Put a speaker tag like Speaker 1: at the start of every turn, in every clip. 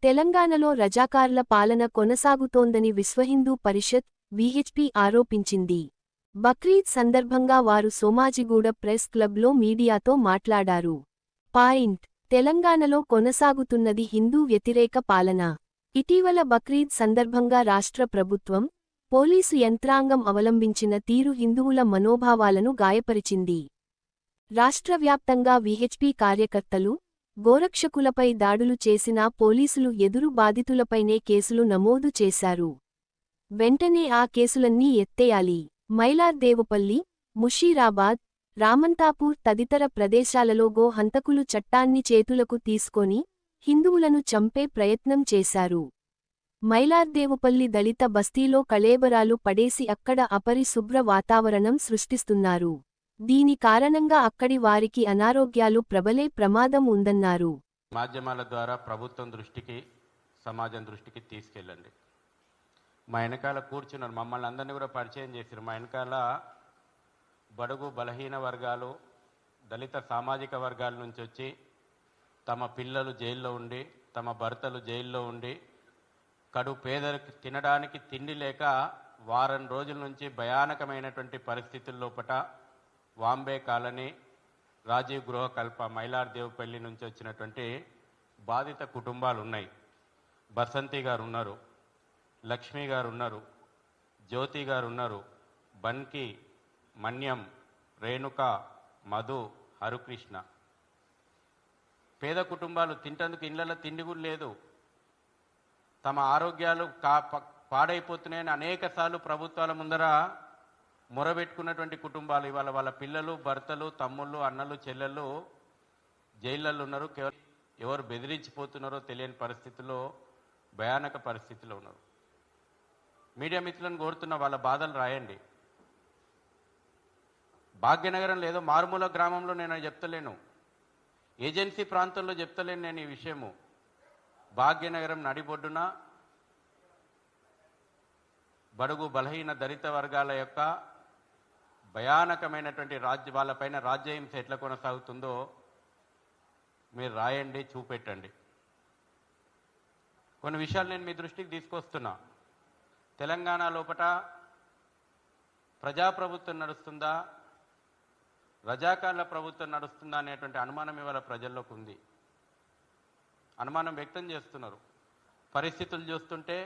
Speaker 1: తెలంగాణలో రజాకార్ల పాలన కొనసాగుతోందని విశ్వహిందూ పరిషత్ విహెచ్పి ఆరోపించింది. బక్రీద్ సందర్భంగా వారు సోమాజిగూడ ప్రెస్ క్లబ్లో మీడియాతో మాట్లాడారు. తెలంగాణలో కొనసాగుతున్నది హిందూ వ్యతిరేక పాలన. ఇటీవల బక్రీద్ సందర్భంగా రాష్ట్ర ప్రభుత్వం, పోలీసు యంత్రాంగం అవలంబించిన తీరు హిందువుల మనోభావాలను గాయపరిచింది. రాష్ట్రవ్యాప్తంగా విహెచ్పి కార్యకర్తలు, గోరక్షకులపై దాడులు చేసినా పోలీసులు ఎదురు బాధితులపైనే కేసులు నమోదు చేశారు. వెంటనే ఆ కేసులన్నీ ఎత్తేయాలి. మైలార్దేవుపల్లి, ముషీరాబాద్, రామంతాపూర్ తదితర ప్రదేశాలలో గో హంతకులు చట్టాన్ని చేతులకు తీసుకొని హిందువులను చంపే ప్రయత్నం చేశారు. మైలార్దేవుపల్లి దళిత బస్తీలో కళేబరాలు పడేసి అక్కడ అపరిశుభ్ర వాతావరణం సృష్టిస్తున్నారు. దీని కారణంగా అక్కడి వారికి అనారోగ్యాలు ప్రబలే ప్రమాదం ఉందన్నారు.
Speaker 2: మాధ్యమాల ద్వారా ప్రభుత్వం దృష్టికి, సమాజం దృష్టికి తీసుకెళ్ళండి. మా వెనకాల కూర్చున్నారు, మమ్మల్ని అందరినీ కూడా పరిచయం చేశారు. మా వెనకాల బడుగు బలహీన వర్గాలు, దళిత సామాజిక వర్గాల నుంచి వచ్చి తమ పిల్లలు జైల్లో ఉండి, తమ భర్తలు జైల్లో ఉండి, కడు పేదలకు తినడానికి తిండి లేక వారం రోజుల నుంచి భయానకమైనటువంటి పరిస్థితుల లోపట వాంబే కాలనీ, రాజీవ్ గృహకల్ప, మైలార్దేవుపల్లి నుంచి వచ్చినటువంటి బాధిత కుటుంబాలు ఉన్నాయి. బసంతి గారు ఉన్నారు, లక్ష్మి గారు ఉన్నారు, జ్యోతి గారు ఉన్నారు, బన్కి, మన్యం, రేణుక, మధు, హరుకృష్ణ. పేద కుటుంబాలు, తింటందుకు ఇళ్లలో తిండి కూడా లేదు. తమ ఆరోగ్యాలు పాడైపోతున్నాయని అనేకసార్లు ప్రభుత్వాల ముందర మొరబెట్టుకున్నటువంటి కుటుంబాలు. ఇవాళ వాళ్ళ పిల్లలు, భర్తలు, తమ్ముళ్ళు, అన్నలు, చెల్లెళ్ళు జైళ్ళల్లో ఉన్నారు. ఎవరు బెదిరించిపోతున్నారో తెలియని పరిస్థితుల్లో, భయానక పరిస్థితిలో ఉన్నారు. మీడియా మిత్రులను కోరుతున్న వాళ్ళ బాధలు రాయండి. భాగ్యనగరంలో ఏదో మారుమూల గ్రామంలో నేను చెప్తలేను, ఏజెన్సీ ప్రాంతంలో చెప్తలేను నేను ఈ విషయము. భాగ్యనగరం నడిబొడ్డున బడుగు బలహీన దళిత వర్గాల యొక్క భయానకమైనటువంటి వాళ్ళపైన రాజ్యహింస ఎట్లా కొనసాగుతుందో మీరు రాయండి, చూపెట్టండి. కొన్ని విషయాలు నేను మీ దృష్టికి తీసుకొస్తున్నా. తెలంగాణ లోపట ప్రజాప్రభుత్వం నడుస్తుందా, రజాకార్ల ప్రభుత్వం నడుస్తుందా అనేటువంటి అనుమానం ఇవాళ ప్రజల్లోకి ఉంది. అనుమానం వ్యక్తం చేస్తున్నారు. పరిస్థితులు చూస్తుంటే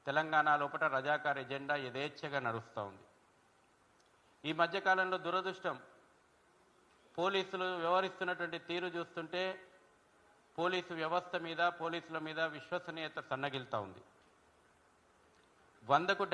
Speaker 2: తెలంగాణ లోపల రజాకార్ ఎజెండా యథేచ్ఛగా నడుస్తూ ఉంది. ఈ మధ్యకాలంలో దురదృష్టం, పోలీసులు వ్యవహరిస్తున్నటువంటి తీరు చూస్తుంటే పోలీసు వ్యవస్థ మీద, పోలీసుల మీద విశ్వసనీయత సన్నగిలుతూ ఉంది. 100కు